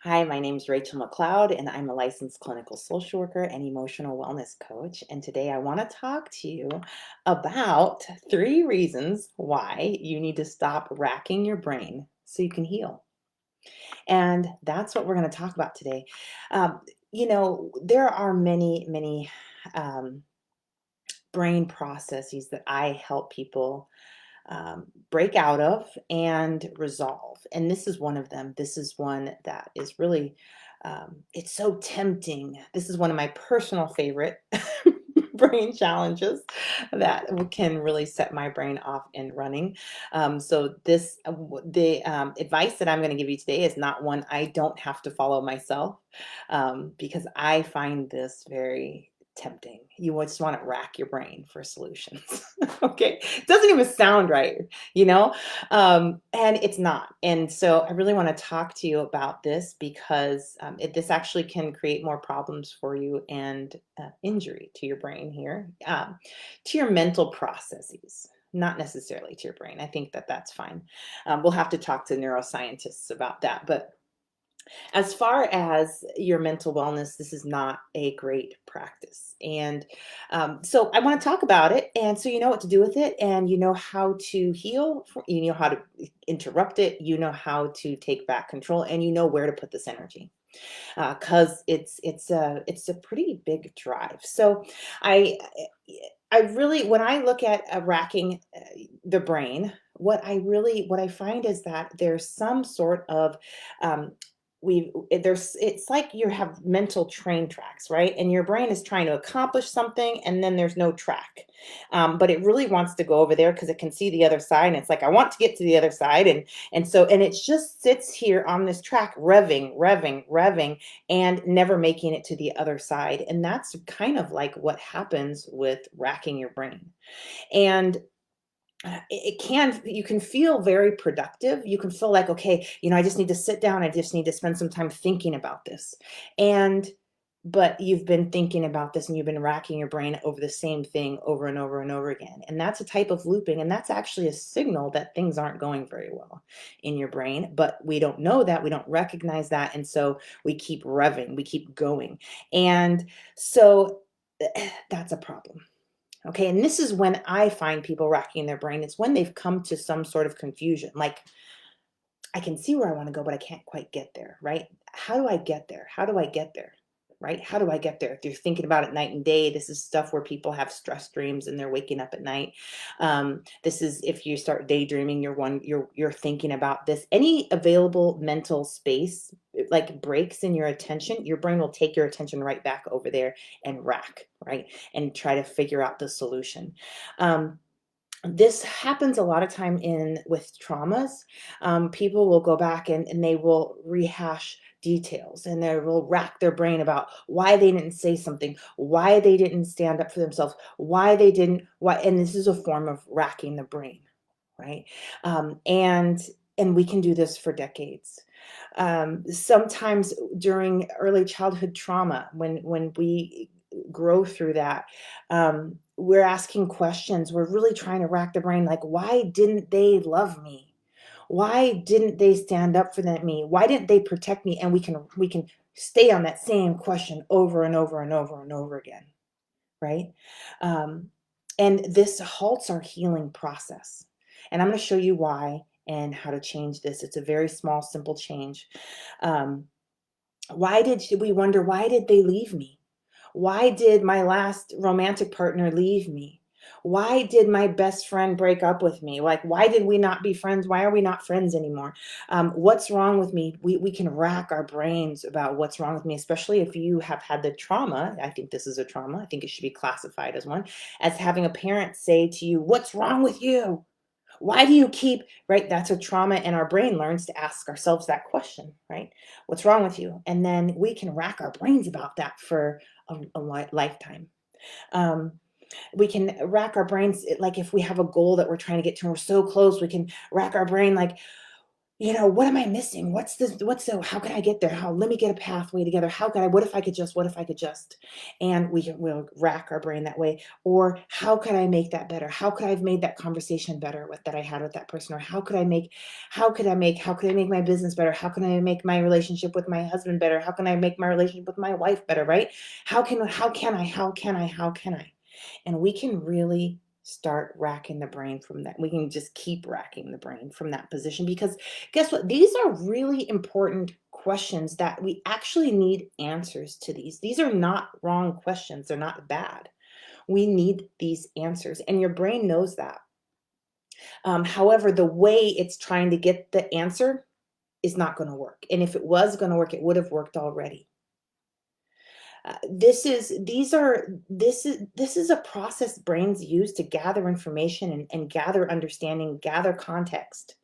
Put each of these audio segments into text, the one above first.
Hi, my name is Rachel McLeod, and I'm a licensed clinical social worker and emotional wellness coach. And today I want to talk to you about 3 reasons why you need to stop racking your brain so you can heal. And that's what we're going to talk about today. There are many um, brain processes that I help people break out of and resolve. And this is one of them. This is one that is really, it's so tempting. This is one of my personal favorite brain challenges that can really set my brain off and running. The advice that I'm going to give you today is not one I don't have to follow myself, because I find this very tempting. You just want to rack your brain for solutions. Okay. It doesn't even sound right, you know? And it's not. And so I really want to talk to you about this because this actually can create more problems for you and injury to your brain here, to your mental processes. Not necessarily to your brain. I think that that's fine. We'll have to talk to neuroscientists about that. But as far as your mental wellness, this is not a great practice. And so I want to talk about it. And so you know what to do with it, and you know how to heal, you know how to interrupt it, you know how to take back control, and you know where to put this energy. Because it's a pretty big drive. So I I really, when I look at racking the brain, what I find is that there's some sort of um, there's it's like you have mental train tracks, right? And your brain is trying to accomplish something, and then there's no track, but it really wants to go over there because it can see the other side, and it's like I want to get to the other side, and it just sits here on this track, revving, and never making it to the other side. And that's kind of like what happens with racking your brain. And you can feel very productive. You can feel like, okay, I just need to sit down. I just need to spend some time thinking about this. And but you've been thinking about this and you've been racking your brain over the same thing over and over and over again. And that's a type of looping. And that's actually a signal that things aren't going very well in your brain. But we don't know that. We don't recognize that. And so we keep revving, we keep going. And so that's a problem. Okay, and this is when I find people racking their brain. It's when they've come to some sort of confusion. Like, I can see where I want to go, but I can't quite get there, right? How do I get there? How do I get there? Right? How do I get there? If you're thinking about it night and day, this is stuff where people have stress dreams and they're waking up at night. This is if you start daydreaming, you're thinking about this. Any available mental space like breaks in your attention, your brain will take your attention right back over there and rack, right? And try to figure out the solution. Um, this happens a lot of time in with traumas. People will go back and they will rehash details, and they will rack their brain about why they didn't say something, why they didn't stand up for themselves, why they didn't, why. And this is a form of racking the brain, right? Um, and and we can do this for decades. Sometimes during early childhood trauma, when we grow through that, we're asking questions. We're really trying to rack the brain, like, why didn't they love me? Why didn't they stand up for me? Why didn't they protect me? And we can stay on that same question over and over and over and over again, right? Um, and this halts our healing process. And I'm going to show you why and how to change this. It's a very small, simple change. Um, we wonder, why did they leave me? Why did my last romantic partner leave me? Why did my best friend break up with me? Like, why did we not be friends? Why are we not friends anymore? What's wrong with me? We can rack our brains about what's wrong with me, especially if you have had the trauma. I think this is a trauma. I think it should be classified as one, as having a parent say to you, what's wrong with you? Why do you keep, right? That's a trauma, and our brain learns to ask ourselves that question, right? What's wrong with you? And then we can rack our brains about that for a lifetime. Um, we can rack our brains, like if we have a goal that we're trying to get to and we're so close, we can rack our brain like, what am I missing? How can I get there? Let me get a pathway together. What if I could just, what if I could just, and we'll rack our brain that way. Or how could I make that better? How could I have made that conversation better that I had with that person? Or how could I make my business better? How can I make my relationship with my husband better? How can I make my relationship with my wife better? Right? How can I? And we can really start racking the brain from that. We can just keep racking the brain from that position, because guess what? These are really important questions that we actually need answers to these. These are not wrong questions. They're not bad. We need these answers, and your brain knows that. However, the way it's trying to get the answer is not going to work. And if it was going to work, it would have worked already. This is a process brains use to gather information and gather understanding, gather context,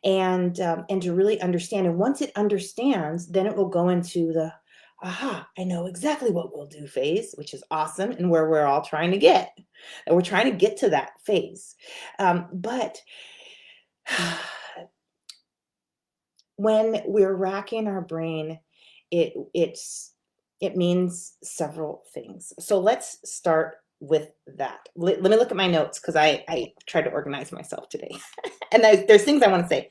and to really understand. And once it understands, then it will go into the aha, I know exactly what we'll do phase, which is awesome, and where we're all trying to get. And we're trying to get to that phase. But when we're racking our brain, it means several things. So let's start with that. Let me look at my notes, because I tried to organize myself today. And there's things I want to say.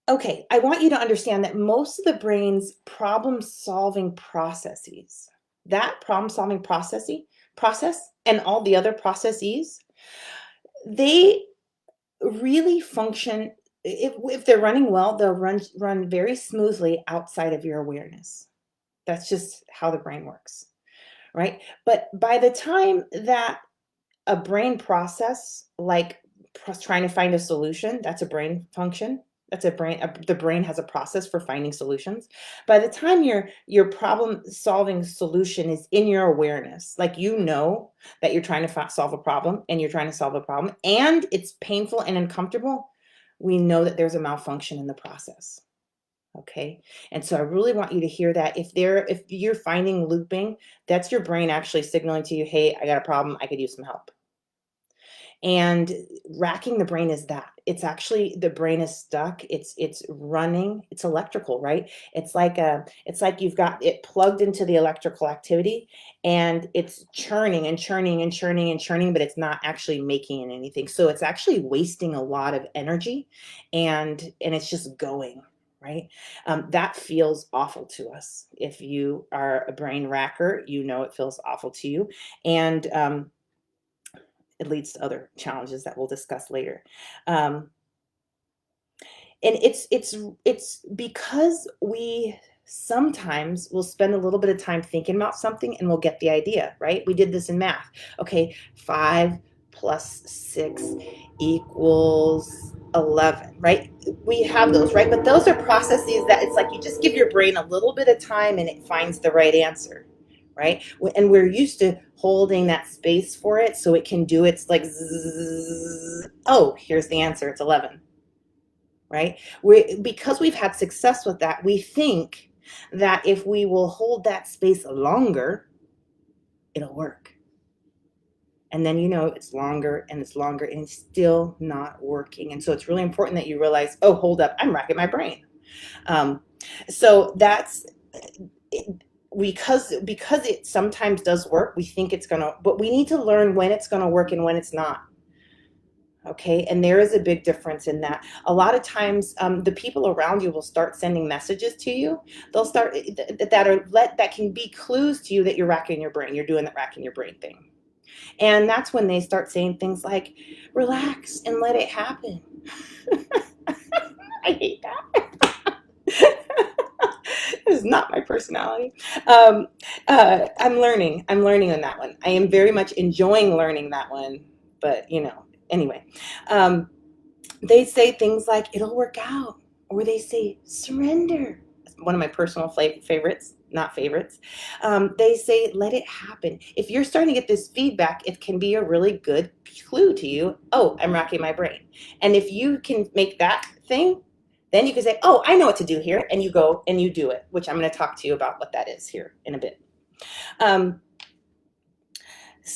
Okay, I want you to understand that most of the brain's problem-solving processes, that problem-solving process and all the other processes, they really function. If they're running well, they'll run very smoothly outside of your awareness. That's just how the brain works, right? But by the time that a brain process, like trying to find a solution, that's a brain function. The brain has a process for finding solutions. By the time your problem solving solution is in your awareness, like that you're trying to solve a problem, and you're trying to solve a problem, and it's painful and uncomfortable, we know that there's a malfunction in the process. Okay. And so I really want you to hear that. If you're finding looping, that's your brain actually signaling to you, hey, I got a problem. I could use some help. And racking the brain is that. It's actually, the brain is stuck. It's running. It's electrical, right? It's like you've got it plugged into the electrical activity, and it's churning and churning and churning and churning, but it's not actually making anything. So it's actually wasting a lot of energy, and it's just going. Right? That feels awful to us. If you are a brain racker, it feels awful to you. And it leads to other challenges that we'll discuss later. And it's because we sometimes will spend a little bit of time thinking about something, and we'll get the idea, right? We did this in math. Okay, 5 plus 6 equals 11, right? We have those, right? But those are processes that it's like you just give your brain a little bit of time and it finds the right answer, right? And we're used to holding that space for it so it can do its like, zzz, oh, here's the answer, it's 11, right? Because we've had success with that, we think that if we will hold that space longer, it'll work. And then it's longer and it's longer and it's still not working. And so it's really important that you realize, oh, hold up, I'm racking my brain. So that's because it sometimes does work, we think it's gonna, but we need to learn when it's gonna work and when it's not. Okay, and there is a big difference in that. A lot of times, the people around you will start sending messages to you. They'll start that can be clues to you that you're racking your brain. You're doing that racking your brain thing, and that's when they start saying things like, "Relax and let it happen." I hate that. This is not my personality. I'm learning. I'm learning on that one. I am very much enjoying learning that one, but anyway, they say things like, it'll work out, or they say, surrender. One of my personal favorites, not favorites. They say, let it happen. If you're starting to get this feedback, it can be a really good clue to you. Oh, I'm racking my brain. And if you can make that thing, then you can say, oh, I know what to do here. And you go and you do it, which I'm going to talk to you about what that is here in a bit.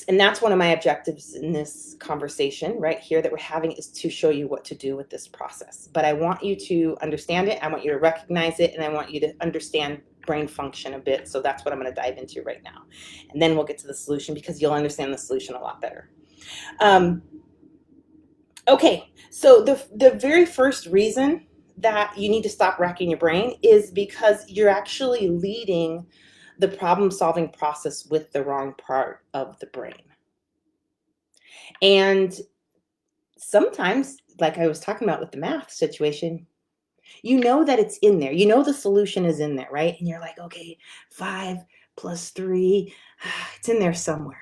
And that's one of my objectives in this conversation right here that we're having, is to show you what to do with this process. But I want you to understand it. I want you to recognize it. And I want you to understand brain function a bit. So that's what I'm going to dive into right now. And then we'll get to the solution, because you'll understand the solution a lot better. Okay, so the very first reason that you need to stop racking your brain is because you're actually leading the problem solving process with the wrong part of the brain. And sometimes, like I was talking about with the math situation, you know that it's in there. You know the solution is in there, right? And you're like, okay, 5 plus 3, it's in there somewhere.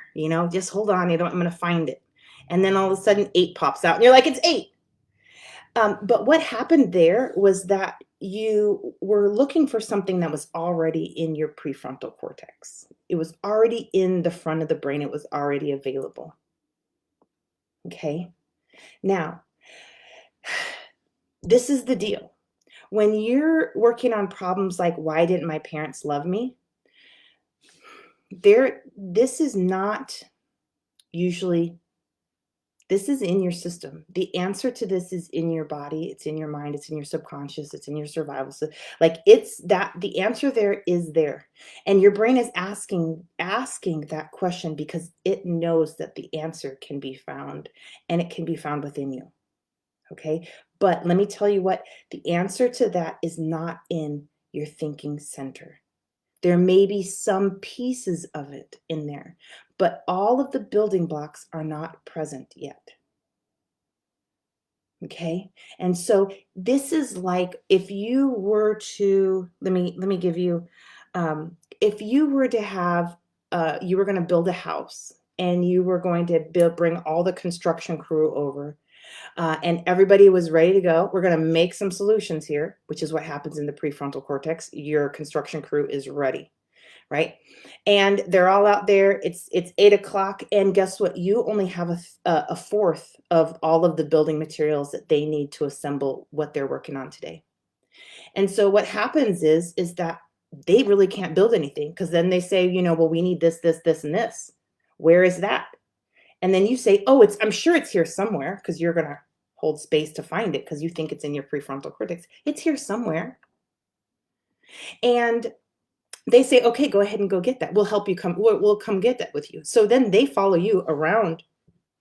Just hold on. I'm going to find it. And then all of a sudden 8 pops out and you're like, it's 8. But what happened there was that you were looking for something that was already in your prefrontal cortex. It was already in the front of the brain. It was already available. Okay. Now, this is the deal. When you're working on problems like, why didn't my parents love me? This is not usually, this is in your system. The answer to this is in your body. It's in your mind. It's in your subconscious. It's in your survival. So, like, it's that the answer there is there. And your brain is asking that question because it knows that the answer can be found, and it can be found within you. Okay. But let me tell you what, the answer to that is not in your thinking center. There may be some pieces of it in there, but all of the building blocks are not present yet. Okay. And so this is like, if you were to, let me give you, if you were to have, you were going to build a house, and you were going to bring all the construction crew over, and everybody was ready to go. We're going to make some solutions here, which is what happens in the prefrontal cortex. Your construction crew is ready, right? And they're all out there. It's 8 o'clock, and guess what? You only have a fourth of all of the building materials that they need to assemble what they're working on today. And so what happens is that they really can't build anything, because then they say, well, we need this, this, this, and this. Where is that? And then you say, oh, I'm sure it's here somewhere, because you're going to hold space to find it because you think it's in your prefrontal cortex. It's here somewhere. And they say, okay, go ahead and go get that. We'll help you we'll come get that with you. So then they follow you around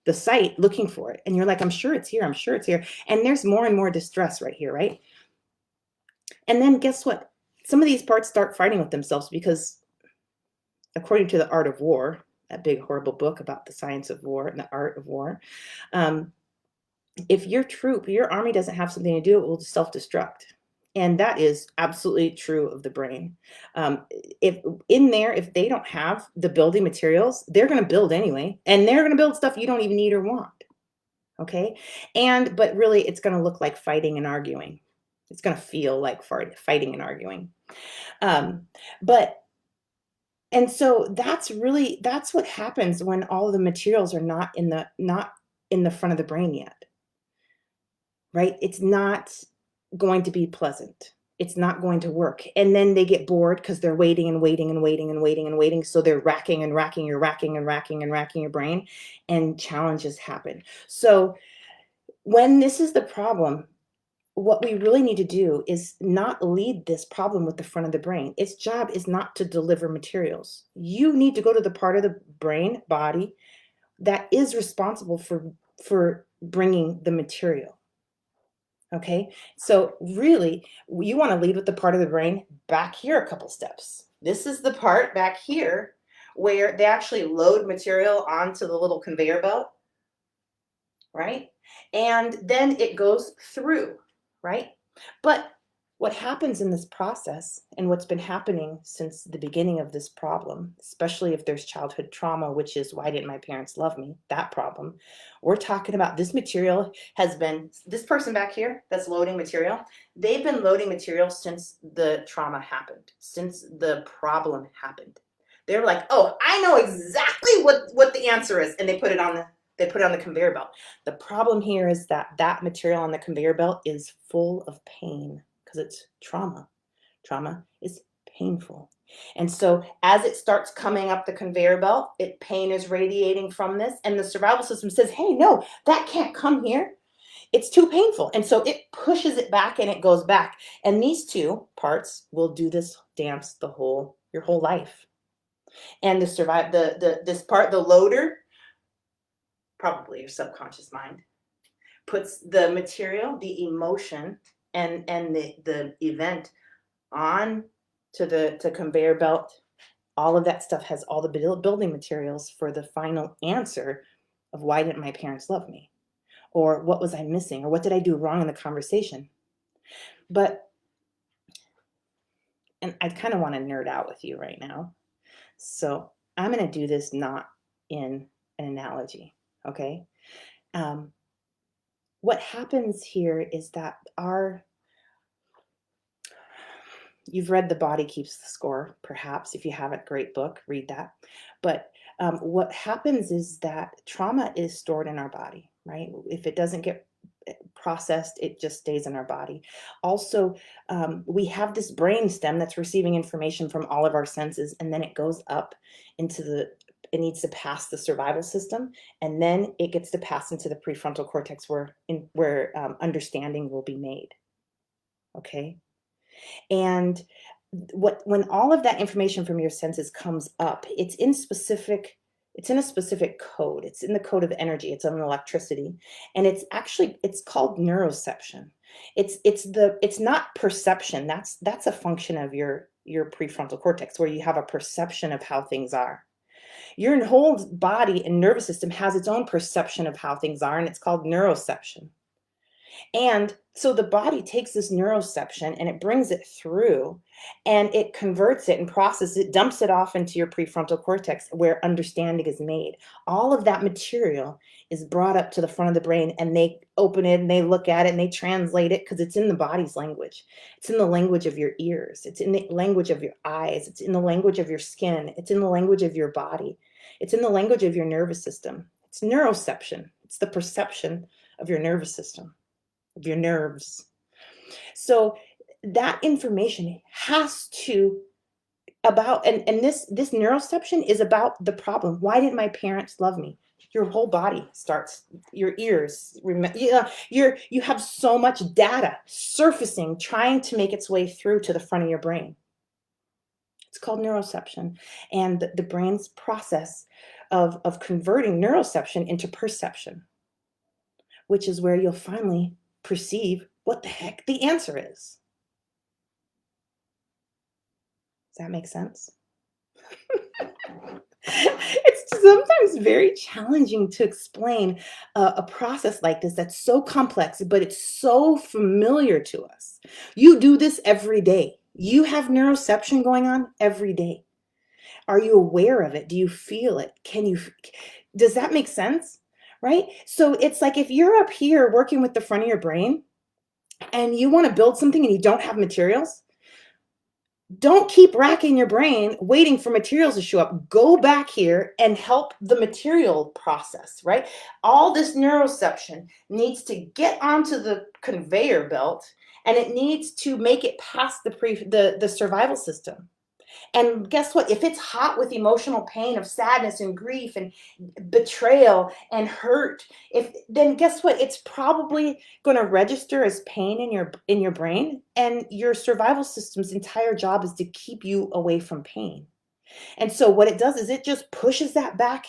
the site looking for it. And you're like, I'm sure it's here. I'm sure it's here. And there's more and more distress right here, right? And then guess what? Some of these parts start fighting with themselves, because according to The Art of War, that big horrible book about the science of war and the art of war, if your army doesn't have something to do, it will self-destruct. And that is absolutely true of the brain. If they don't have the building materials, they're going to build anyway. And they're going to build stuff you don't even need or want. Okay. But really, it's going to look like fighting and arguing. It's going to feel like fighting and arguing. And so that's what happens when all of the materials are not in the front of the brain yet. Right? It's not going to be pleasant. It's not going to work. And then they get bored because they're waiting and waiting and waiting and waiting and waiting. So they're racking and racking, you're racking and racking and racking your brain, and challenges happen. So when this is the problem, what we really need to do is not lead this problem with the front of the brain. Its job is not to deliver materials. You need to go to the part of the brain, body, that is responsible for bringing the material. Okay, so really, you want to lead with the part of the brain back here a couple steps. This is the part back here where they actually load material onto the little conveyor belt, right? And then it goes through, right? But what happens in this process, and what's been happening since the beginning of this problem, especially if there's childhood trauma, which is, why didn't my parents love me? That problem. We're talking about this material this person back here that's loading material, they've been loading material since the trauma happened, since the problem happened. They're like, oh, I know exactly what the answer is. And they put it on the conveyor belt. The problem here is that material on the conveyor belt is full of pain, because it's trauma. Trauma is painful. And so as it starts coming up the conveyor belt, pain is radiating from this, and the survival system says, hey, no, that can't come here. It's too painful. And so it pushes it back and it goes back. And these two parts will do this dance your whole life. And this part, the loader, probably your subconscious mind, puts the material, the emotion, and the event on to the conveyor belt. All of that stuff has all the building materials for the final answer of why didn't my parents love me? Or what was I missing? Or what did I do wrong in the conversation? And I kind of want to nerd out with you right now. So I'm going to do this not in an analogy, okay? What happens here is that you've read The Body Keeps the Score, perhaps. If you haven't, great book, read that. But what happens is that trauma is stored in our body, right? If it doesn't get processed, it just stays in our body. Also, we have this brain stem that's receiving information from all of our senses, and then it goes up it needs to pass the survival system, and then it gets to pass into the prefrontal cortex where understanding will be made. Okay? And when all of that information from your senses comes up, it's in a specific code. It's in the code of energy. It's on electricity. And it's called neuroception. It's not perception. That's a function of your prefrontal cortex, where you have a perception of how things are. Your whole body and nervous system has its own perception of how things are, and it's called neuroception. And so the body takes this neuroception and it brings it through, and it converts it and processes it, dumps it off into your prefrontal cortex where understanding is made. All of that material is brought up to the front of the brain, and they open it and they look at it and they translate it, because it's in the body's language. It's in the language of your ears. It's in the language of your eyes. It's in the language of your skin. It's in the language of your body. It's in the language of your nervous system. It's neuroception. It's the perception of your nervous system, of your nerves. So that information has to and this neuroception is about the problem. Why didn't my parents love me? Your whole body starts, your ears, you have so much data surfacing, trying to make its way through to the front of your brain. It's called neuroception, and the brain's process of converting neuroception into perception, which is where you'll finally perceive what the heck the answer is. Does that make sense? It's sometimes very challenging to explain a process like this that's so complex, but it's so familiar to us. You do this every day. You have neuroception going on every day. Are you aware of it? Do you feel it? Does that make sense? Right? So it's like if you're up here working with the front of your brain and you want to build something and you don't have materials, don't keep racking your brain waiting for materials to show up. Go back here and help the material process, right? All this neuroception needs to get onto the conveyor belt, and it needs to make it past the survival system. And guess what? If it's hot with emotional pain of sadness and grief and betrayal and hurt, then guess what? It's probably going to register as pain in your brain, and your survival system's entire job is to keep you away from pain. And so what it does is it just pushes that back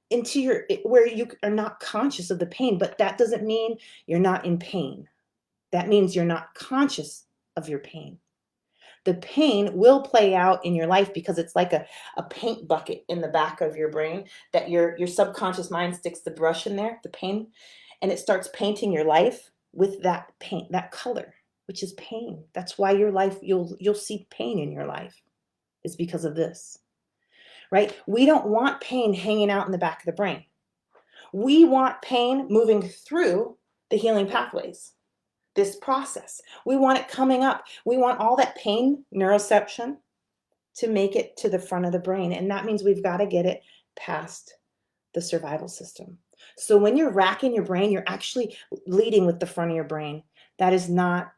into where you are not conscious of the pain, but that doesn't mean you're not in pain. That means you're not conscious of your pain. The pain will play out in your life because it's like a paint bucket in the back of your brain that your subconscious mind sticks the brush in there, the pain, and it starts painting your life with that paint, that color, which is pain. That's why your life, you'll see pain in your life, is because of this, right? We don't want pain hanging out in the back of the brain. We want pain moving through the healing pathways. This process. We want it coming up. We want all that pain, neuroception, to make it to the front of the brain. And that means we've got to get it past the survival system. So when you're racking your brain, you're actually leading with the front of your brain. That is not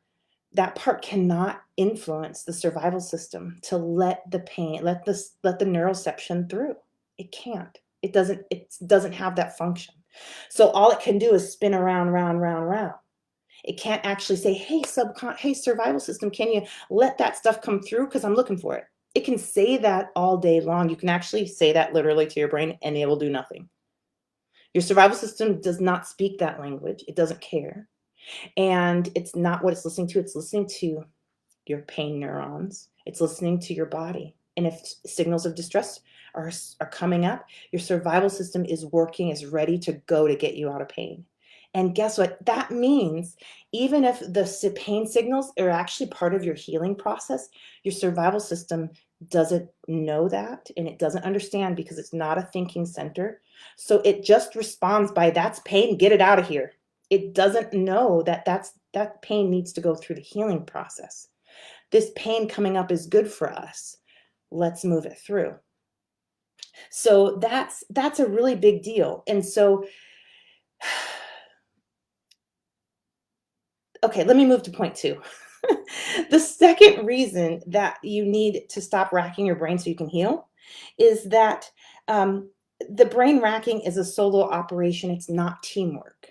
that part cannot influence the survival system to let the pain, let the neuroception through. It can't. It doesn't have that function. So all it can do is spin around, round, round, round. It can't actually say, hey, survival system, can you let that stuff come through? Because I'm looking for it. It can say that all day long. You can actually say that literally to your brain and it will do nothing. Your survival system does not speak that language. It doesn't care. And it's not what it's listening to. It's listening to your pain neurons. It's listening to your body. And if signals of distress are coming up, your survival system is working, is ready to go to get you out of pain. And guess what? That means even if the pain signals are actually part of your healing process, your survival system doesn't know that and it doesn't understand because it's not a thinking center. So it just responds by that's pain, get it out of here. It doesn't know that that pain needs to go through the healing process. This pain coming up is good for us. Let's move it through. So that's a really big deal. And so, okay, let me move to point two. The second reason that you need to stop racking your brain so you can heal is that the brain racking is a solo operation. It's not teamwork.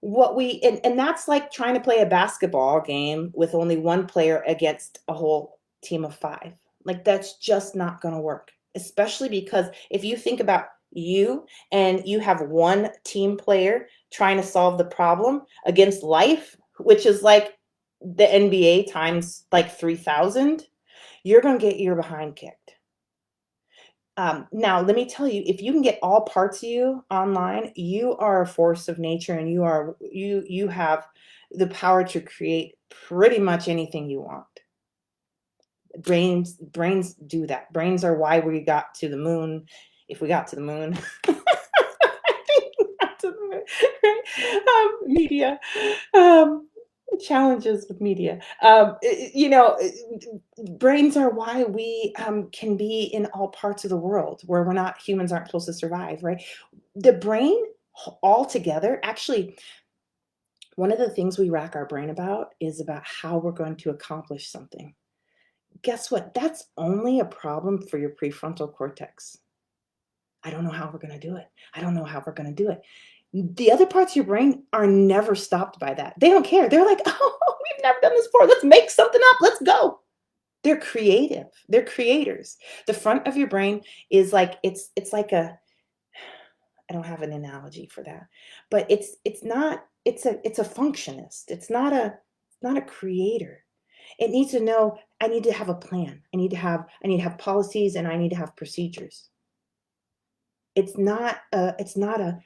And that's like trying to play a basketball game with only one player against a whole team of five. Like that's just not going to work, especially because if you think about you and you have one team player trying to solve the problem against life, which is like the NBA times like 3,000, you're going to get your behind kicked. Now, let me tell you, if you can get all parts of you online, you are a force of nature, and you have the power to create pretty much anything you want. Brains do that. Brains are why we got to the moon. If we got to the moon, I think we got to the moon, right? Media. Challenges with media. Brains are why we can be in all parts of the world where humans aren't supposed to survive, right? The brain altogether, actually, one of the things we rack our brain about is about how we're going to accomplish something. Guess what? That's only a problem for your prefrontal cortex. I don't know how we're going to do it. I don't know how we're going to do it. The other parts of your brain are never stopped by that. They don't care. They're like, oh, we've never done this before. Let's make something up. Let's go. They're creative. They're creators. The front of your brain is like it's like I don't have an analogy for that, but it's a functionist. It's not a creator. It needs to know I need to have a plan. I need to have policies and I need to have procedures. It's not a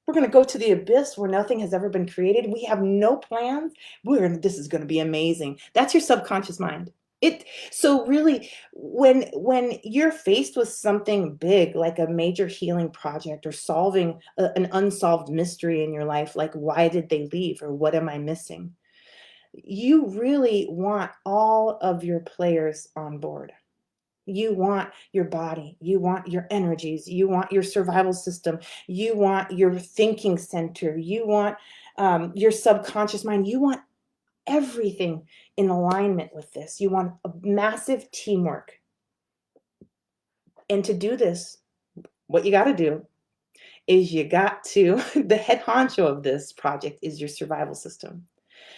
we're going to go to the abyss where nothing has ever been created. We have no plans. This is going to be amazing. That's your subconscious mind. So really, when you're faced with something big like a major healing project or solving an unsolved mystery in your life, like why did they leave or what am I missing? You really want all of your players on board. You want your body, you want your energies, you want your survival system, you want your thinking center, you want your subconscious mind, you want everything in alignment with this. You want a massive teamwork. And to do this, what you got to do is the head honcho of this project is your survival system.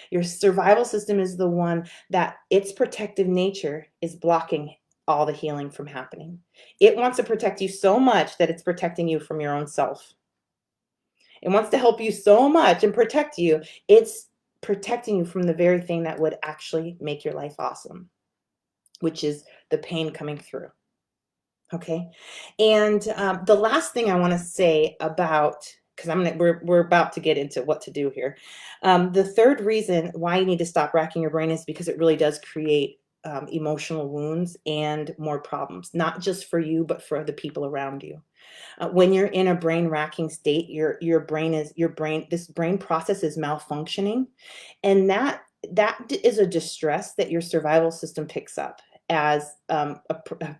Your survival system is the one that its protective nature is blocking all the healing from happening. It wants to protect you so much that it's protecting you from your own self. It wants to help you so much and protect you. It's protecting you from the very thing that would actually make your life awesome, which is the pain coming through. Okay. And the last thing I want to say about, because we're about to get into what to do here. The third reason why you need to stop racking your brain is because it really does create emotional wounds and more problems, not just for you, but for the people around you. When you're in a brain racking state, this brain process is malfunctioning, and that is a distress that your survival system picks up as a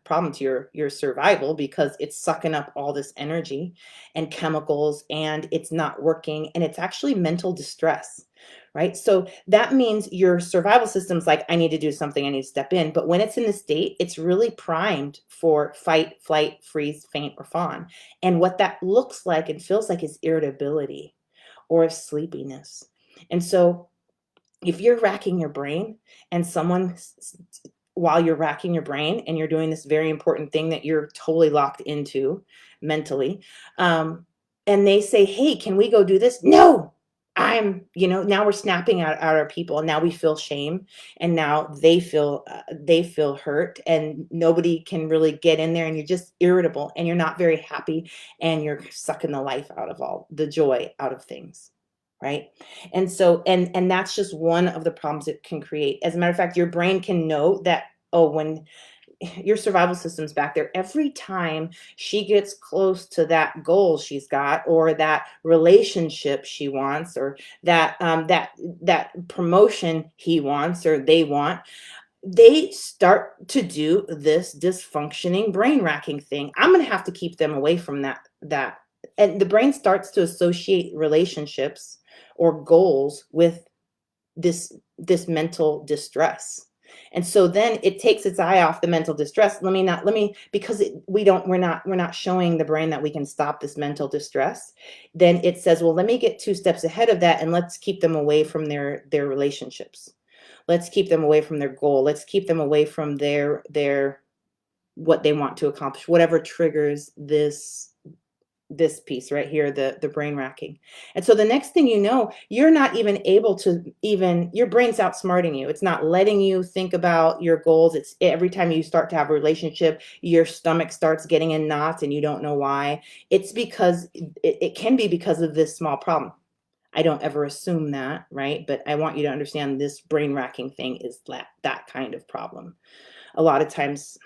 problem to your survival because it's sucking up all this energy and chemicals and it's not working, and it's actually mental distress. right? So that means your survival system's like, I need to do something, I need to step in. But when it's in the state, it's really primed for fight, flight, freeze, faint, or fawn. And what that looks like and feels like is irritability or sleepiness. And so if you're racking your brain and someone, while you're racking your brain and you're doing this very important thing that you're totally locked into mentally, and they say, hey, can we go do this? No, now we're snapping at our people, and now we feel shame, and now they feel hurt, and nobody can really get in there, and you're just irritable, and you're not very happy, and you're sucking the life out of all the joy out of things, right? And so, and that's just one of the problems it can create. As a matter of fact, your brain can know that, oh, when your survival system's back there, every time she gets close to that goal she's got, or that relationship she wants, or that promotion he wants or they want, they start to do this dysfunctioning brain racking thing. I'm going to have to keep them away from that. And the brain starts to associate relationships or goals with this mental distress. And so then it takes its eye off the mental distress. Because we're not showing the brain that we can stop this mental distress. Then it says, well, let me get 2 steps ahead of that, and let's keep them away from their relationships. Let's keep them away from their goal. Let's keep them away from their what they want to accomplish, whatever triggers this piece right here, the brain racking. And so the next thing you know, you're not even able to, even your brain's outsmarting you. It's not letting you think about your goals. It's every time you start to have a relationship, your stomach starts getting in knots and you don't know why. It's because it can be because of this small problem. I don't ever assume that, right? But I want you to understand this brain racking thing is that kind of problem. A lot of times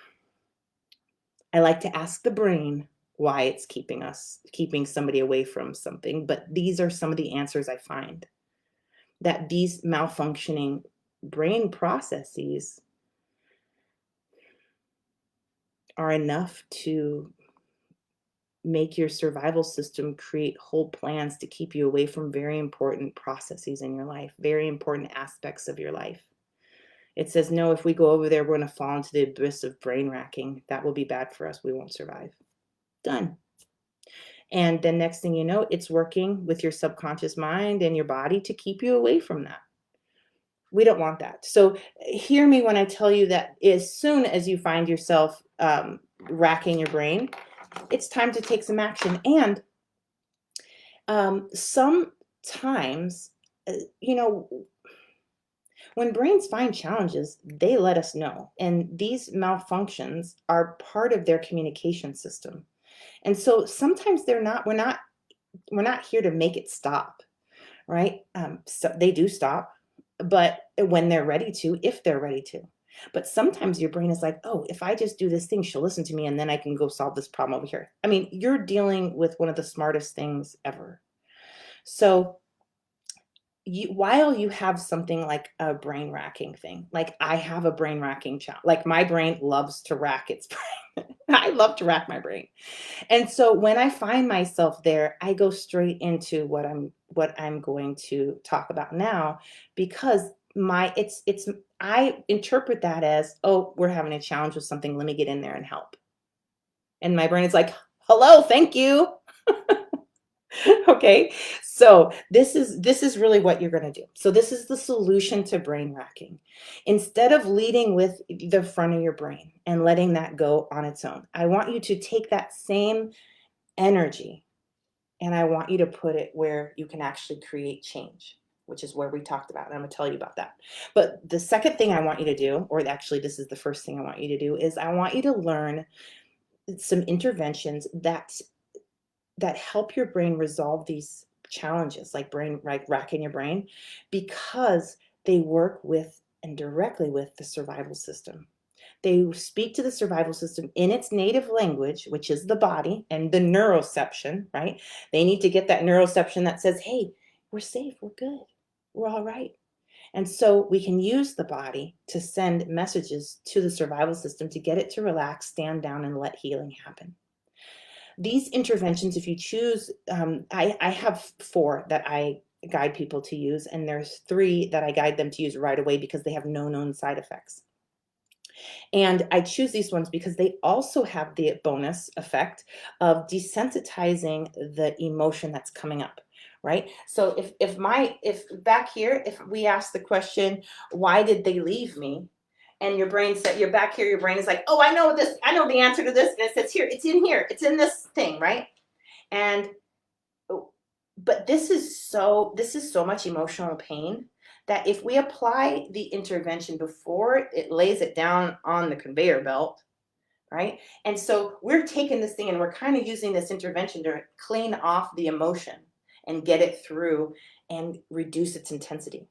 I like to ask the brain why it's keeping somebody away from something. But these are some of the answers I find, that these malfunctioning brain processes are enough to make your survival system create whole plans to keep you away from very important processes in your life, very important aspects of your life. It says, no, if we go over there, we're going to fall into the abyss of brain racking. That will be bad for us. We won't survive. Done. And the next thing you know, it's working with your subconscious mind and your body to keep you away from that. We don't want that. So hear me when I tell you that as soon as you find yourself racking your brain, it's time to take some action. And sometimes, you know, when brains find challenges, they let us know. And these malfunctions are part of their communication system. And so sometimes we're not here to make it stop, right? So they do stop, but when they're ready to, if they're ready to. But sometimes your brain is like, oh, if I just do this thing, she'll listen to me, and then I can go solve this problem over here. I mean, you're dealing with one of the smartest things ever. So while you have something like a brain racking thing, like I have a brain racking challenge, like my brain loves to rack its brain. I love to rack my brain. And so when I find myself there, I go straight into what I'm going to talk about now, because I interpret that as, oh, we're having a challenge with something, let me get in there and help. And my brain is like, hello, thank you. Okay, so this is really what you're going to do. So this is the solution to brain racking. Instead of leading with the front of your brain and letting that go on its own, I want you to take that same energy and I want you to put it where you can actually create change, which is where we talked about. And I'm going to tell you about that. But the second thing I want you to do, or actually this is the first thing I want you to do, is I want you to learn some interventions that help your brain resolve these challenges, like racking your brain, because they work with and directly with the survival system. They speak to the survival system in its native language, which is the body and the neuroception, right? They need to get that neuroception that says, hey, we're safe, we're good, we're all right. And so we can use the body to send messages to the survival system to get it to relax, stand down, and let healing happen. These interventions, if you choose, I have 4 that I guide people to use, and there's 3 that I guide them to use right away because they have no known side effects. And I choose these ones because they also have the bonus effect of desensitizing the emotion that's coming up, right? So if back here, if we ask the question, why did they leave me? And your brain said, you're back here, your brain is like, oh, I know this, I know the answer to this. And it says here, it's in this thing, right? And but this is so much emotional pain that if we apply the intervention before it lays it down on the conveyor belt, right? And so we're taking this thing and we're kind of using this intervention to clean off the emotion and get it through and reduce its intensity.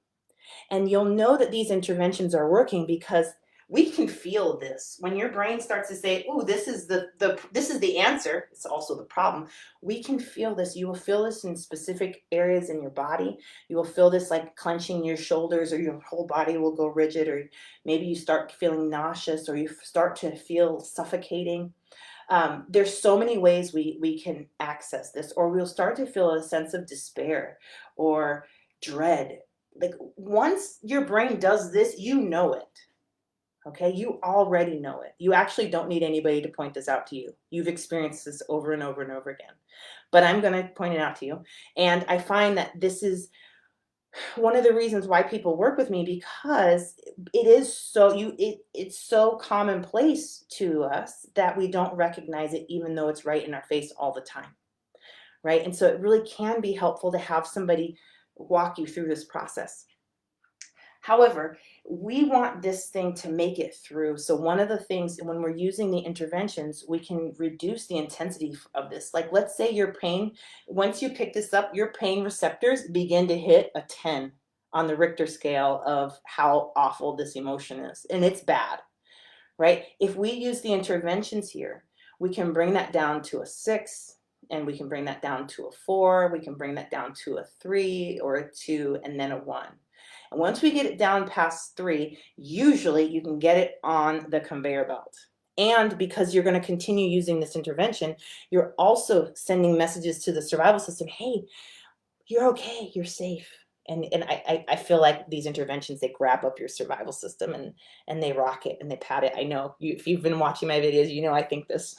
And you'll know that these interventions are working because we can feel this. When your brain starts to say, "Ooh, this is the answer," it's also the problem. We can feel this. You will feel this in specific areas in your body. You will feel this like clenching your shoulders, or your whole body will go rigid, or maybe you start feeling nauseous, or you start to feel suffocating. There's so many ways we can access this, or we'll start to feel a sense of despair or dread. Like once your brain does this, you know it. Okay, you already know it. You actually don't need anybody to point this out to you. You've experienced this over and over and over again. But I'm going to point it out to you. And I find that this is one of the reasons why people work with me, because it is it's so commonplace to us that we don't recognize it, even though it's right in our face all the time. Right? And so it really can be helpful to have somebody walk you through this process. However, we want this thing to make it through. So one of the things when we're using the interventions, we can reduce the intensity of this. Like let's say your pain, once you pick this up, your pain receptors begin to hit a 10 on the Richter scale of how awful this emotion is. And it's bad, right? If we use the interventions here, we can bring that down to a 6, and we can bring that down to a 4, we can bring that down to a 3 or a 2, and then a 1. And once we get it down past 3, usually you can get it on the conveyor belt. And because you're going to continue using this intervention, you're also sending messages to the survival system. Hey, you're okay. You're safe. And I feel like these interventions, they grab up your survival system and they rock it and they pat it. I know if you've been watching my videos, you know I think this.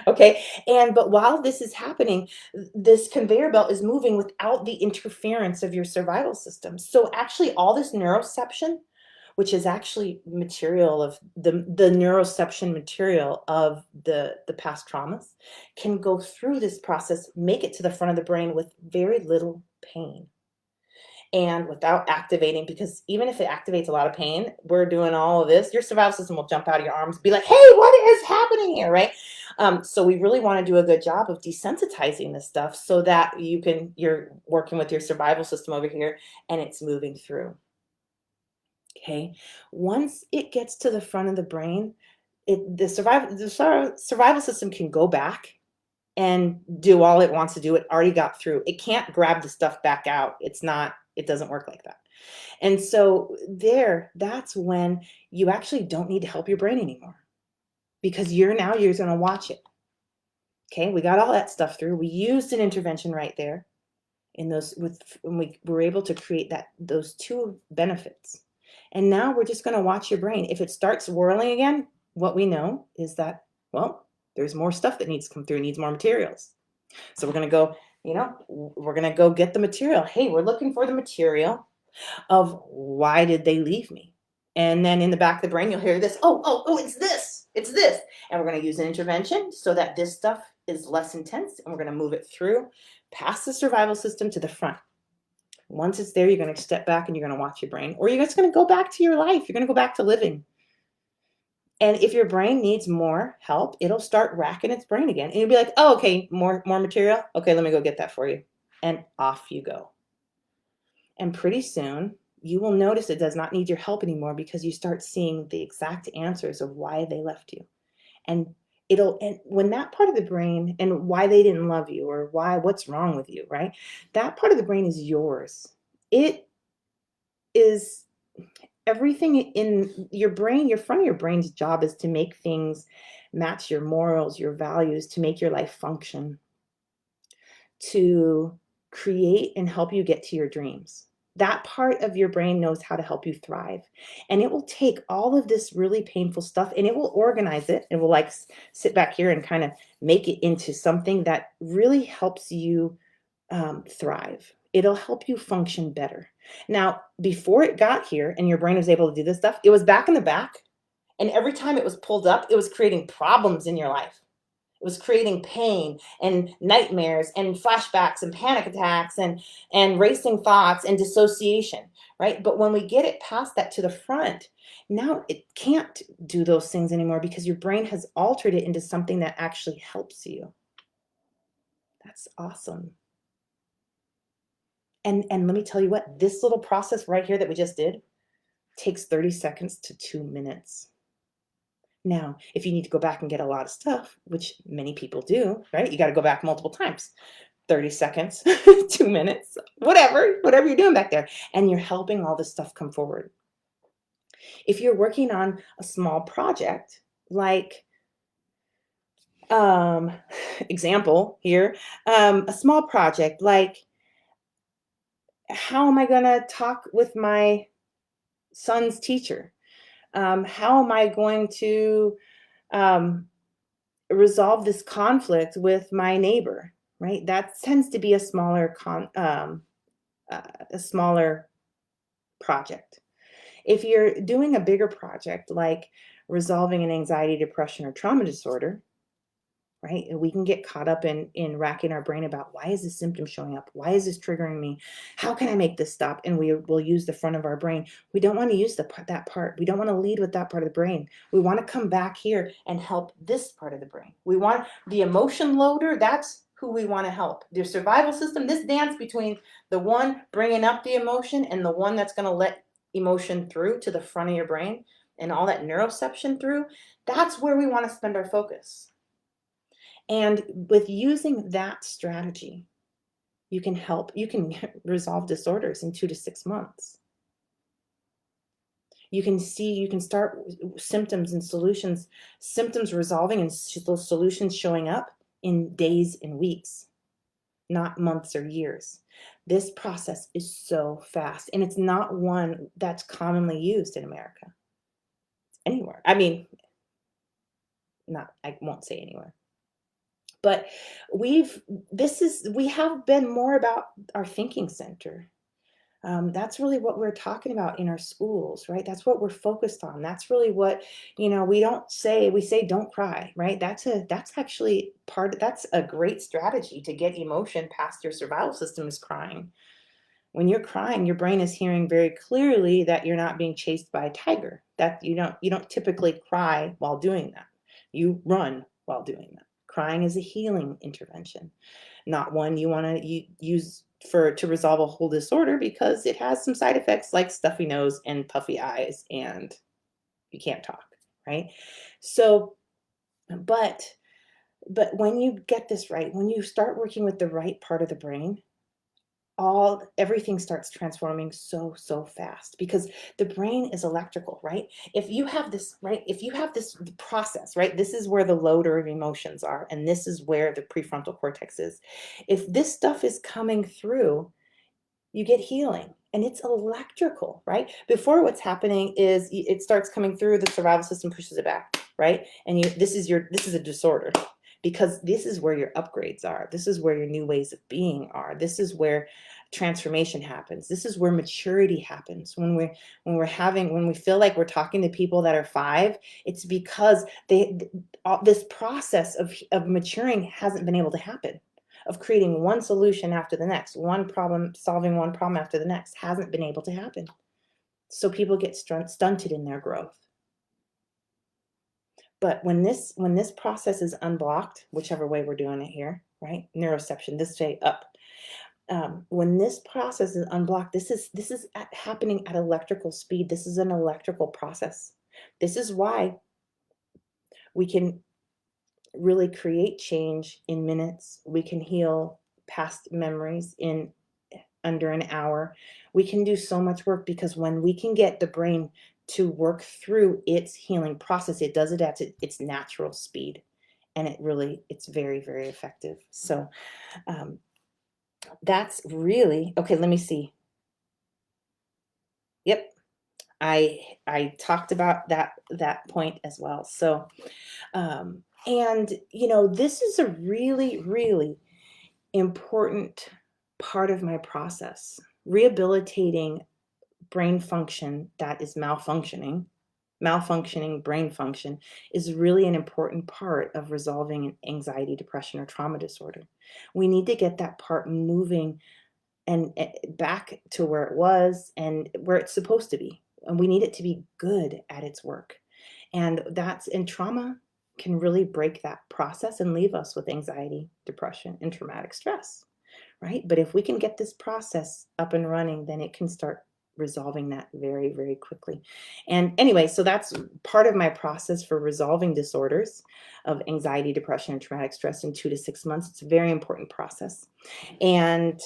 Okay. But while this is happening, this conveyor belt is moving without the interference of your survival system. So actually all this neuroception, which is actually material of the neuroception material of the past traumas, can go through this process, make it to the front of the brain with very little pain. And without activating, because even if it activates a lot of pain, we're doing all of this, your survival system will jump out of your arms, be like, hey, what is happening here, right? So we really want to do a good job of desensitizing this stuff so that you're working with your survival system over here and it's moving through. Okay. Once it gets to the front of the brain, the survival system can go back and do all it wants to do. It already got through. It can't grab the stuff back out. It doesn't work like that. And so that's when you actually don't need to help your brain anymore, because you're going to watch it. Okay. We got all that stuff through. We used an intervention right there when we were able to create those 2 benefits. And now we're just going to watch your brain. If it starts whirling again, what we know is that, well, there's more stuff that needs to come through, needs more materials. So we're going to go, we're going to go get the material. Hey, we're looking for the material of why did they leave me? And then in the back of the brain, you'll hear this, oh, it's this. And we're going to use an intervention so that this stuff is less intense. And we're going to move it through past the survival system to the front. Once it's there, you're going to step back and you're going to watch your brain, or you're just going to go back to your life. You're going to go back to living. And if your brain needs more help, it'll start racking its brain again. And you'll be like, oh, okay, more material. Okay, let me go get that for you. And off you go. And pretty soon, you will notice it does not need your help anymore, because you start seeing the exact answers of why they left you. And when that part of the brain, and why they didn't love you, or what's wrong with you, right? That part of the brain is yours. It is everything in your brain. Your front of your brain's job is to make things match your morals, your values, to make your life function, to create and help you get to your dreams. That part of your brain knows how to help you thrive. And it will take all of this really painful stuff and it will organize it. It will like sit back here and kind of make it into something that really helps you thrive. It'll help you function better. Now, before it got here and your brain was able to do this stuff, it was back in the back. And every time it was pulled up, it was creating problems in your life. It was creating pain and nightmares and flashbacks and panic attacks and racing thoughts and dissociation, right? But when we get it past that to the front, now it can't do those things anymore because your brain has altered it into something that actually helps you. That's awesome. And let me tell you what, this little process right here that we just did takes 30 seconds to 2 minutes. Now, if you need to go back and get a lot of stuff, which many people do, right? You got to go back multiple times. 30 seconds, 2 minutes, whatever you're doing back there. And you're helping all this stuff come forward. If you're working on a small project, like, example here, a small project, like, how am I going to talk with my son's teacher? How am I going to resolve this conflict with my neighbor? Right? That tends to be a smaller project. If you're doing a bigger project like resolving an anxiety, depression, or trauma disorder, right? We can get caught up in racking our brain about why is this symptom showing up? Why is this triggering me? How can I make this stop? And we will use the front of our brain. We don't want to use that part. We don't want to lead with that part of the brain. We want to come back here and help this part of the brain. We want the emotion loader. That's who we want to help. The survival system, this dance between the one bringing up the emotion and the one that's going to let emotion through to the front of your brain and all that neuroception through, that's where we want to spend our focus. And with using that strategy, you can resolve disorders in 2 to 6 months. You can start symptoms and symptoms resolving and those solutions showing up in days and weeks, not months or years. This process is so fast, and it's not one that's commonly used in America. Anywhere. I mean, I won't say anywhere. But we have been more about our thinking center. That's really what we're talking about in our schools, right? That's what we're focused on. That's really what, we say don't cry, right? That's actually that's a great strategy to get emotion past your survival system is crying. When you're crying, your brain is hearing very clearly that you're not being chased by a tiger. That you don't typically cry while doing that. You run while doing that. Crying is a healing intervention, not one you want to use to resolve a whole disorder because it has some side effects like stuffy nose and puffy eyes and you can't talk, right? So, but when you get this right, when you start working with the right part of the brain, everything starts transforming so fast because the brain is electrical, right? If you have this process, right, this is where the loader of emotions are, and this is where the prefrontal cortex is. If this stuff is coming through, you get healing, and it's electrical, right? Before, what's happening is it starts coming through, the survival system pushes it back, right? And this is a disorder because this is where your upgrades are. This is where your new ways of being are. This is where transformation happens. This is where maturity happens. When we feel like we're talking to people that are 5, it's because this process of maturing hasn't been able to happen, of creating one solution after the next, solving one problem after the next hasn't been able to happen. So people get stunted in their growth. But when this process is unblocked, whichever way we're doing it here, right? Neuroception, this way up. When this process is unblocked, this is happening at electrical speed. This is an electrical process. This is why we can really create change in minutes. We can heal past memories in under an hour. We can do so much work because when we can get the brain to work through its healing process, it does it at its natural speed. And it's very, very effective. So That's really okay. Let me see. Yep. I talked about that point as well. So, and this is a really, really important part of my process. Rehabilitating brain function that is malfunctioning brain function is really an important part of resolving anxiety, depression, or trauma disorder. We need to get that part moving and back to where it was and where it's supposed to be. And we need it to be good at its work. And trauma can really break that process and leave us with anxiety, depression, and traumatic stress, right? But if we can get this process up and running, then it can start resolving that very, very quickly. And anyway, so that's part of my process for resolving disorders of anxiety, depression, and traumatic stress in 2 to 6 months. It's a very important process. And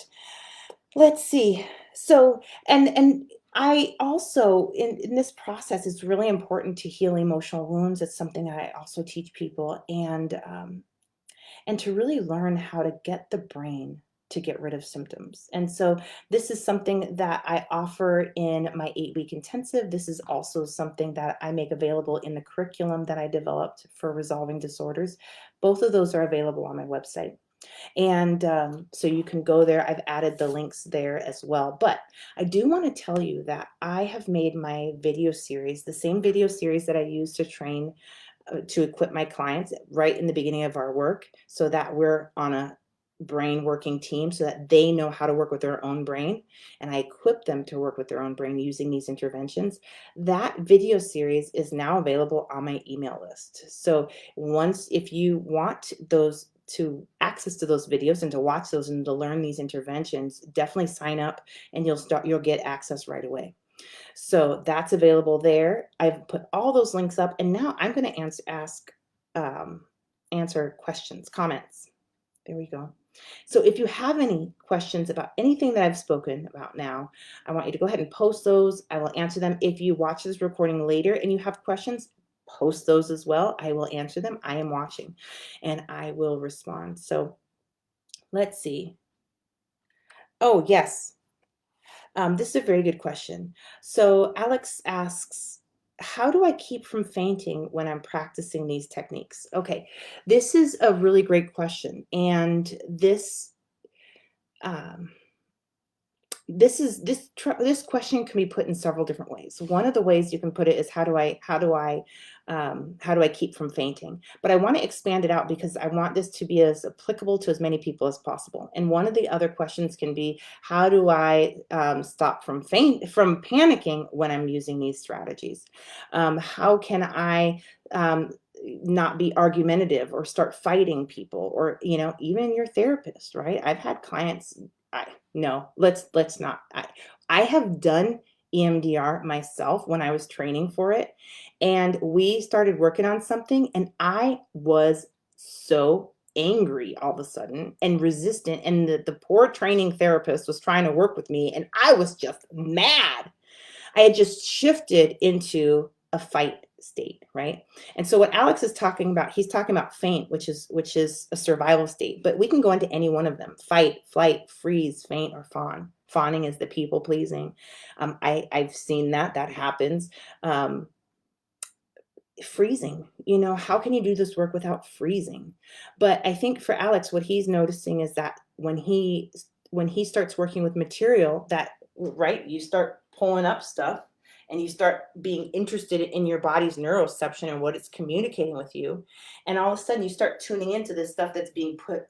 let's see. So, and I also in this process, it's really important to heal emotional wounds. It's something I also teach people, and to really learn how to get the brain to get rid of symptoms. And so this is something that I offer in my 8-week intensive. This is also something that I make available in the curriculum that I developed for resolving disorders. Both of those are available on my website. And so you can go there. I've added the links there as well. But I do want to tell you that I have made my video series, the same video series that I use to train, to equip my clients right in the beginning of our work, so that we're on a brain working team, so that they know how to work with their own brain. And I equip them to work with their own brain using these interventions. That video series is now available on my email list. So if you want those to access to those videos and to watch those and to learn these interventions, definitely sign up and you'll get access right away. So that's available there. I've put all those links up, and now I'm going to answer questions, comments. There we go. So if you have any questions about anything that I've spoken about now, I want you to go ahead and post those. I will answer them. If you watch this recording later and you have questions, post those as well. I will answer them. I am watching and I will respond. So let's see. Oh, yes. This is a very good question. So Alex asks, how do I keep from fainting when I'm practicing these techniques? Okay, this is a really great question. And um, this question can be put in several different ways. One of the ways you can put it is how do I keep from fainting? But I want to expand it out because I want this to be as applicable to as many people as possible. And one of the other questions can be, how do I stop from panicking when I'm using these strategies? How can I not be argumentative or start fighting people, or even your therapist, right? I've had clients. No, let's not. I have done EMDR myself when I was training for it, and we started working on something, and I was so angry all of a sudden and resistant, and the poor training therapist was trying to work with me, and I was just mad. I had just shifted into a fight state, right? And so what Alex is talking about, he's talking about faint, which is a survival state, but we can go into any one of them: fight, flight, freeze, faint, or fawn. Fawning is the people pleasing. I've seen that happens. Freezing, how can you do this work without freezing? But I think for Alex, what he's noticing is that when he starts working with material, that right, you start pulling up stuff and you start being interested in your body's neuroception and what it's communicating with you, and all of a sudden you start tuning into this stuff that's being put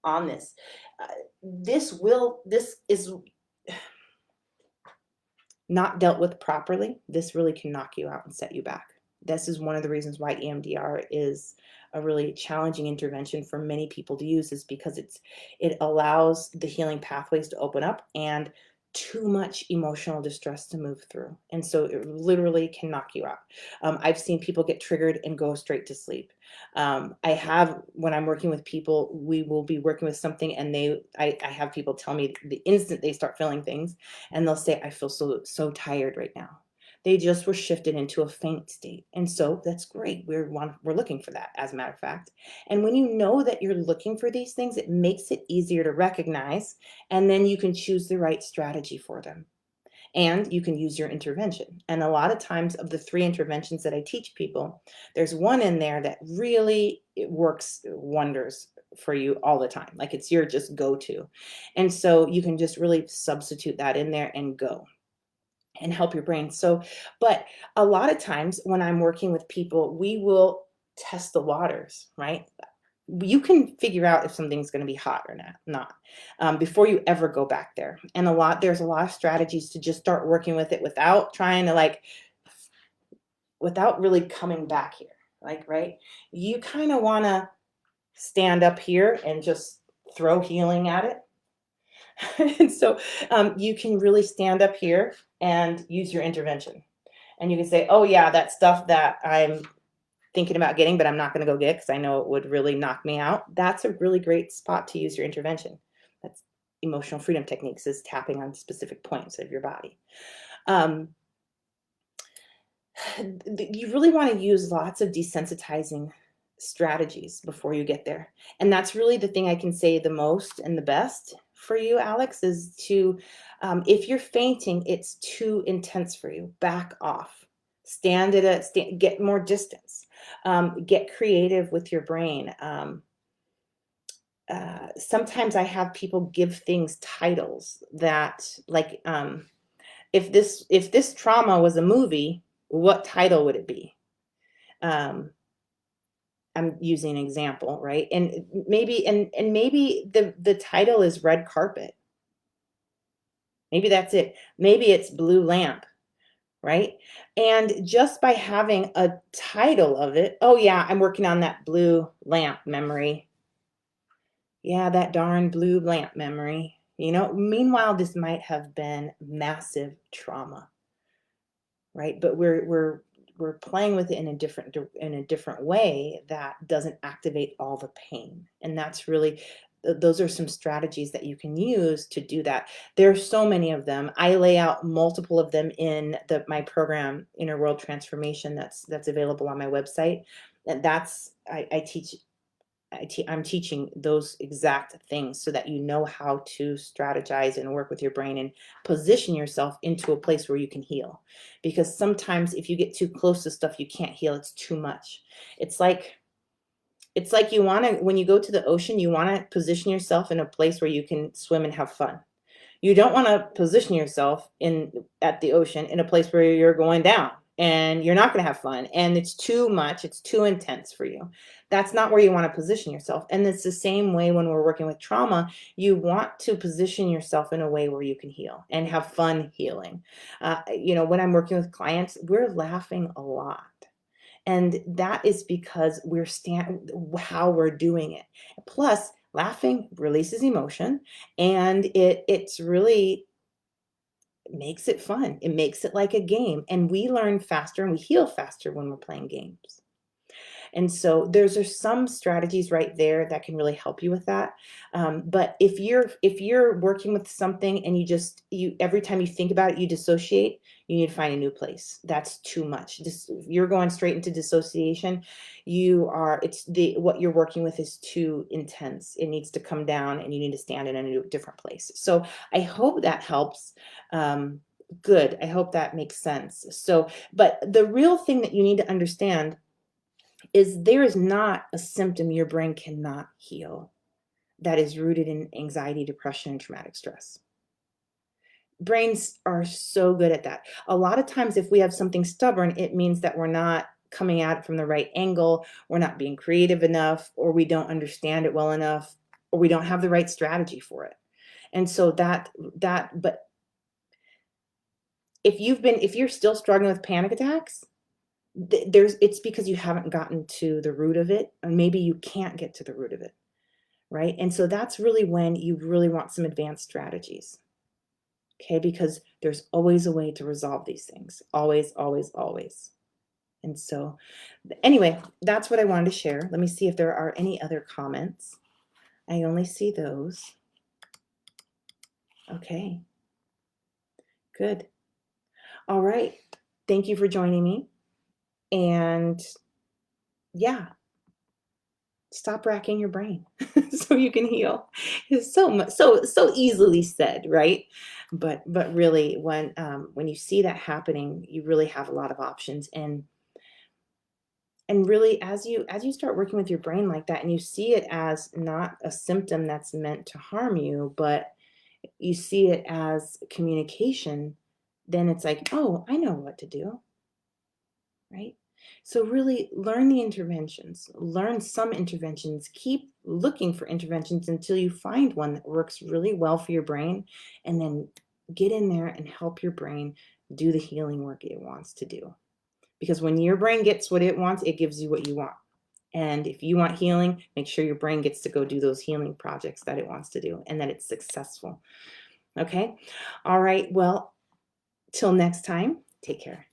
on this. This is not dealt with properly. This really can knock you out and set you back. This is one of the reasons why EMDR is a really challenging intervention for many people to use, is because it allows the healing pathways to open up and too much emotional distress to move through. And so it literally can knock you out. I've seen people get triggered and go straight to sleep. When I'm working with people, we will be working with something, and I have people tell me the instant they start feeling things, and they'll say, I feel so tired right now. They just were shifted into a faint state. And so that's great. We're looking for that, as a matter of fact. And when you know that you're looking for these things, it makes it easier to recognize, and then you can choose the right strategy for them. And you can use your intervention. And a lot of times, of the 3 interventions that I teach people, there's one in there that really it works wonders for you all the time. Like, it's your just go-to. And so you can just really substitute that in there and go and help your brain. So, but a lot of times when I'm working with people, we will test the waters, right? You can figure out if something's going to be hot or not before you ever go back there. And there's a lot of strategies to just start working with it without trying to without really coming back here. Like, right? You kind of want to stand up here and just throw healing at it. And so you can really stand up here and use your intervention. And you can say, oh yeah, that stuff that I'm thinking about getting, but I'm not going to go get because I know it would really knock me out. That's a really great spot to use your intervention. That's emotional freedom techniques, is tapping on specific points of your body. You really want to use lots of desensitizing strategies before you get there. And that's really the thing I can say the most and the best for you, Alex, is to, if you're fainting, it's too intense for you, back off. Get more distance. Get creative with your brain. Sometimes I have people give things titles that, like, if this trauma was a movie, what title would it be? I'm using an example, right? And maybe the title is red carpet. Maybe that's it. Maybe it's blue lamp, right? And just by having a title of it, oh yeah, I'm working on that blue lamp memory. Yeah, that darn blue lamp memory. Meanwhile, this might have been massive trauma, right? But we're playing with it in a different way that doesn't activate all the pain. And that's really, those are some strategies that you can use to do that. There are so many of them. I lay out multiple of them in my program, Inner World Transformation, that's available on my website. And I'm teaching those exact things so that you know how to strategize and work with your brain and position yourself into a place where you can heal. Because sometimes if you get too close to stuff you can't heal, it's too much. It's like you want to, when you go to the ocean, you want to position yourself in a place where you can swim and have fun. You don't want to position yourself at the ocean in a place where you're going down and you're not going to have fun and it's too much, it's too intense for you. That's not where you want to position yourself. And it's the same way when we're working with trauma. You want to position yourself in a way where you can heal and have fun healing. When I'm working with clients, we're laughing a lot. And that is because how we're doing it. Plus, laughing releases emotion, and it's really makes it fun. It makes it like a game, and we learn faster and we heal faster when we're playing games. And so those are some strategies right there that can really help you with that. But if you're working with something and you every time you think about it, you dissociate, you need to find a new place. That's too much. You're going straight into dissociation. What you're working with is too intense. It needs to come down and you need to stand in a different place. So I hope that helps. Good. I hope that makes sense. So, but the real thing that you need to understand is there is not a symptom your brain cannot heal that is rooted in anxiety, depression, and traumatic stress. Brains are so good at that. A lot of times, if we have something stubborn, it means that we're not coming at it from the right angle, we're not being creative enough, or we don't understand it well enough, or we don't have the right strategy for it. And so but if you're still struggling with panic attacks, it's because you haven't gotten to the root of it, and maybe you can't get to the root of it, right? And so that's really when you really want some advanced strategies, okay? Because there's always a way to resolve these things, always, always, always. And so anyway, that's what I wanted to share. Let me see if there are any other comments. I only see those. Okay, good. All right. Thank you for joining me. And yeah, stop racking your brain so you can heal. It's so easily said, right? But really, when you see that happening, you really have a lot of options. And really, as you start working with your brain like that, and you see it as not a symptom that's meant to harm you, but you see it as communication, then it's like, oh, I know what to do, right? So really learn the interventions, learn some interventions, keep looking for interventions until you find one that works really well for your brain, and then get in there and help your brain do the healing work it wants to do. Because when your brain gets what it wants, it gives you what you want. And if you want healing, make sure your brain gets to go do those healing projects that it wants to do and that it's successful. Okay? All right. Well, till next time, take care.